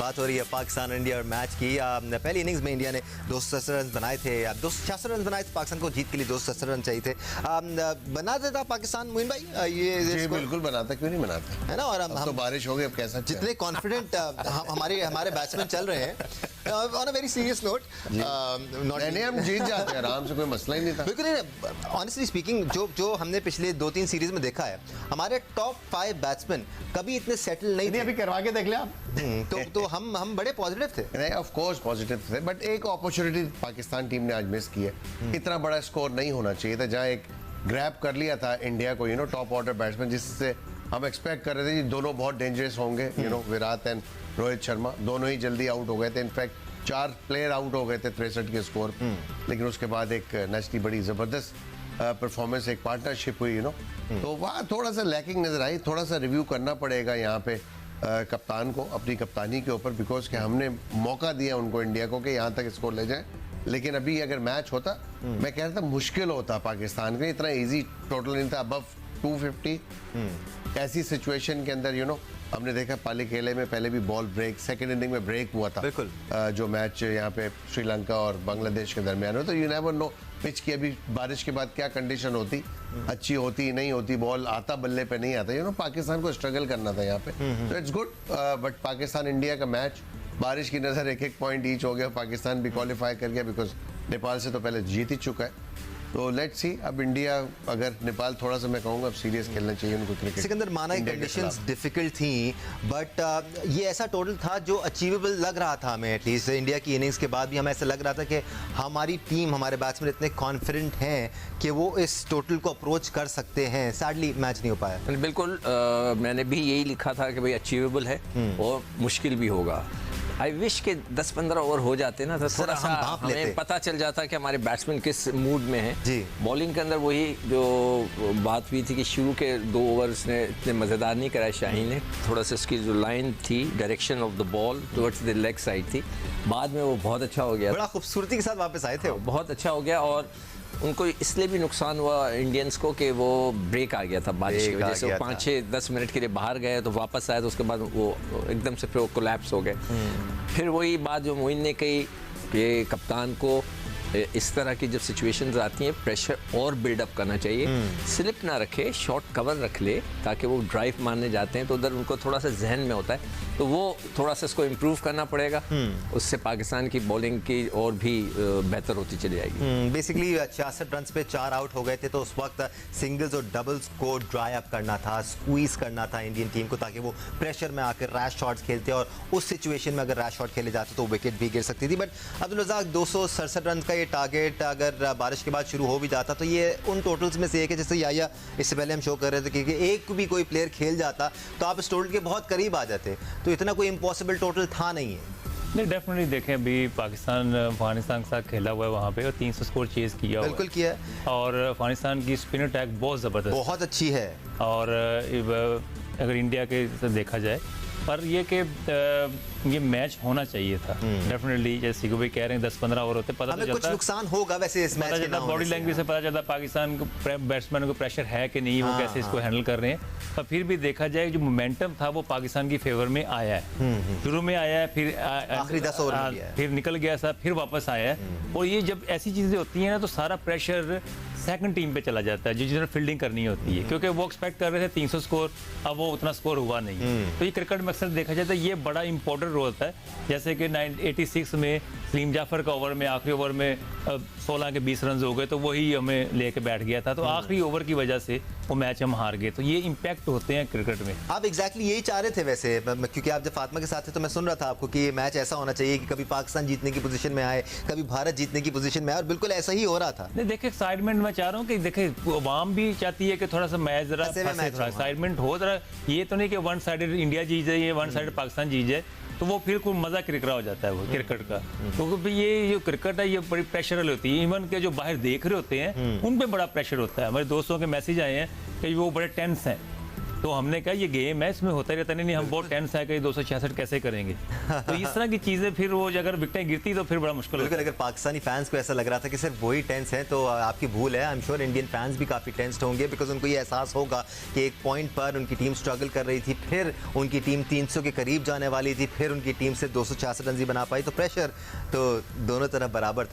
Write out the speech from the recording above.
बात हो रही है पाकिस्तान इंडिया और मैच की। पहली इनिंग्स में इंडिया ने 267 रन बनाए थे, 266 रन बनाए थे। पाकिस्तान को जीत के लिए 267 रन चाहिए थे। बना देता पाकिस्तान मोइन भाई ये जी बिल्कुल बनाता, क्यों नहीं बनाता, है ना। और हम तो बारिश हो गई, अब कैसा जितने कॉन्फिडेंट हमारे बैट्समैन चल रहे हैं on a very serious note, नहीं हम जीत जाते हैं आराम से, कोई मसला ही नहीं था। बिल्कुल ऑनेस्टली स्पीकिंग जो हमने पिछले 2-3 सीरीज में देखा है, हमारे टॉप 5 बैट्समैन कभी इतने सेटल नहीं थे। अभी करवा के देख लिया आप। तो हम बड़े पॉजिटिव थे। नहीं ऑफ कोर्स पॉजिटिव थे, बट एक अपॉर्चुनिटी पाकिस्तान टीम ने आज मिस की है। इतना बड़ा स्कोर नहीं होना चाहिए था, जहां एक ग्रैब कर लिया था इंडिया को, टॉप ऑर्डर बैट्समैन, जिससे हम एक्सपेक्ट कर रहे थे कि दोनों बहुत डेंजरस होंगे, विराट एंड रोहित शर्मा दोनों ही जल्दी आउट हो गए थे। इनफैक्ट 4 प्लेयर आउट हो गए थे 63 के स्कोर पे। लेकिन उसके बाद एक नेचुरली बड़ी जबरदस्त परफॉर्मेंस, एक पार्टनरशिप हुई, तो वहाँ थोड़ा सा लैकिंग नजर आई। थोड़ा सा रिव्यू करना पड़ेगा यहाँ पे कप्तान को, अपनी कप्तानी के ऊपर, बिकॉज कि हमने मौका दिया उनको इंडिया को कि यहाँ तक स्कोर ले जाए। लेकिन अभी अगर मैच होता, मैं कह रहा था मुश्किल होता पाकिस्तान के, इतना इजी टोटल नहीं था, अबव 250। ऐसी सिचुएशन के अंदर हमने देखा पाली खेले में पहले भी बॉल ब्रेक, सेकंड इनिंग में ब्रेक हुआ था बिल्कुल। जो मैच यहाँ पे श्रीलंका और बांग्लादेश के दरमियान हो, तो यू नेवर नो पिच की अभी बारिश के बाद क्या कंडीशन होती, अच्छी होती नहीं होती, बॉल आता बल्ले पे नहीं आता। पाकिस्तान को स्ट्रगल करना था यहाँ पे, तो it's good. But Pakistan India का मैच बारिश की नजर एक पॉइंट ईच हो गया, पाकिस्तान भी क्वालिफाई कर गया, बिकॉज नेपाल से तो पहले जीत ही चुका है। तो लेट्स सी, अब इंडिया अगर नेपाल थोड़ा सा, मैं कहूँगा अब सीरियस खेलना चाहिए उनको क्रिकेट। सिकंदर माना कंडीशंस डिफिकल्ट थी, बट ये ऐसा टोटल था जो अचीवेबल लग रहा था हमें। एटलीस्ट इंडिया की इनिंग्स के बाद भी हमें ऐसा लग रहा था कि हमारी टीम, हमारे बैट्समैन इतने कॉन्फिडेंट हैं कि वो इस टोटल को अप्रोच कर सकते हैं। सैडली मैच नहीं हो पाया। बिल्कुल, मैंने भी यही लिखा था कि भाई अचीवेबल है और मुश्किल भी होगा। आई विश के 10-15 ओवर हो जाते ना, तो थोड़ा सा हमें पता चल जाता कि हमारे बैट्समैन किस मूड में हैं। जी। बॉलिंग के अंदर वही जो बात हुई थी कि शुरू के 2 ओवर्स ने इतने मज़ेदार नहीं कराए शाहीन ने। थोड़ा सा उसकी जो लाइन थी, direction of the ball towards the leg side थी, बाद में वो बहुत अच्छा हो गया, बड़ा खूबसूरती के साथ वापस आए थे वो। बहुत अच्छा हो गया। और उनको इसलिए भी नुकसान हुआ इंडियंस को कि वो ब्रेक आ गया था बारिश की वजह से। वो 5-6-10 मिनट के लिए बाहर गए, तो वापस आए, तो उसके बाद वो एकदम से फिर वो कोलैप्स हो गए। फिर वही बात जो मोइन ने कही कि कप्तान को इस तरह की जब सिचुएशंस आती हैं, प्रेशर और बिल्डअप करना चाहिए, स्लिप ना रखे, शॉर्ट कवर रख ले, ताकि वो ड्राइव मारने जाते हैं तो उधर उनको थोड़ा सा जहन में होता है, तो वो थोड़ा सा इसको इम्प्रूव करना पड़ेगा। उससे पाकिस्तान की बॉलिंग की और भी बेहतर होती चली जाएगी। बेसिकली 66 रन पे 4 आउट हो गए थे, तो उस वक्त सिंगल्स और डबल्स को ड्राई अप करना था, स्क्वीज करना था इंडियन टीम को, ताकि वो प्रेशर में आकर रैश शॉट्स खेलते, और उस सिचुएशन में अगर रैश शॉट खेले जाते तो विकेट भी गिर सकती थी। बट अब्दुल रज़ाक, 267 रन का ये टारगेट अगर बारिश के बाद शुरू हो भी जाता तो ये उन टोटल्स में से एक है। जैसे याया इससे पहले हम शो कर रहे थे कि एक भी कोई प्लेयर खेल जाता तो आप इस टोटल के बहुत करीब आ जाते, तो इतना कोई इम्पॉसिबल टोटल था नहीं है। नहीं, डेफिनेटली देखें, अभी पाकिस्तान अफगानिस्तान के साथ खेला हुआ है वहाँ पे, और 300 स्कोर चेज किया हुआ है। बिल्कुल किया है। और अफगानिस्तान की स्पिन अटैक बहुत ज़बरदस्त, बहुत अच्छी है। और अगर इंडिया के से देखा जाए, पर ये कि ये मैच होना चाहिए था डेफिनेटली। जैसे कि भाई कह रहे हैं 10-15 ओवर होते, पता हमें कुछ नुकसान होगा वैसे इस मैच के ना होने से। बॉडी लैंग्वेज से पता चलता पाकिस्तान को बैट्समैन को प्रेशर है कि नहीं, वो कैसे इसको हैंडल कर रहे हैं। पर फिर भी देखा जाए, जो मोमेंटम था वो पाकिस्तान की फेवर में आया है। शुरू में आया है, फिर आखिरी 10 ओवर फिर निकल गया साहब, फिर वापस आया है। और ये जब ऐसी चीजें होती हैं ना, तो सारा प्रेशर सेकंड टीम पे चला जाता है, जिन्हें फील्डिंग करनी होती है, क्योंकि वो एक्सपेक्ट कर रहे थे 300 स्कोर, अब वो उतना स्कोर हुआ नहीं। तो ये क्रिकेट में अक्सर देखा जाता है, ये बड़ा इंपॉर्टेंट रोल होता है। जैसे कि 86 में सलीम जाफर का ओवर में, आखिरी ओवर में 16 के 20 रन हो गए, तो वही हमें लेके बैठ गया था, तो आखिरी ओवर की वजह से वो मैच हम हार गए। तो ये इम्पैक्ट होते हैं क्रिकेट में। आप एग्जैक्टली यही चाह रहे थे वैसे, क्योंकि आप जब फातिमा के साथ थे तो मैं सुन रहा था आपको कि ये मैच ऐसा होना चाहिए कि कभी पाकिस्तान जीतने की पोजीशन में आए, कभी भारत जीतने की पोजीशन में आए, और बिल्कुल ऐसा ही हो रहा था। नहीं, देखिए एक्साइटमेंट मैं चाह रहा हूँ कि देखे, अवाम भी चाहती है कि थोड़ा सा मैच जरा एक्साइटमेंट हो, जरा ये तो नहीं कि वन साइडेड इंडिया जीत जाए, वन साइडेड पाकिस्तान जीत जाए, तो वो फिर कोई मजा किरकिरा हो जाता है वो क्रिकेट का। तो ये जो क्रिकेट है, ये बड़ी प्रेशरल होती है। इवन के जो बाहर देख रहे होते हैं उन पे बड़ा प्रेशर होता है। हमारे दोस्तों के मैसेज आए हैं कि वो बड़े टेंस हैं तो हमने कहा ये गेम है, इसमें होता रहता नहीं, हम बहुत टेंस है कि 266 कैसे करेंगे। तो इस तरह की चीज़ें फिर वो अगर विकेटें गिरती तो फिर बड़ा मुश्किल होता बिल्कुल, अगर पाकिस्तानी फैंस को ऐसा लग रहा था कि सिर्फ वही टेंस हैं तो आपकी भूल है। I am sure Indian fans भी काफ़ी टेंस्ड होंगे, बिकॉज उनको ये एहसास होगा कि एक पॉइंट पर उनकी टीम स्ट्रगल कर रही थी, फिर उनकी टीम 300 के करीब जाने वाली थी, फिर उनकी टीम से 266 रन ही बना पाई, तो प्रेशर तो दोनों तरफ बराबर था।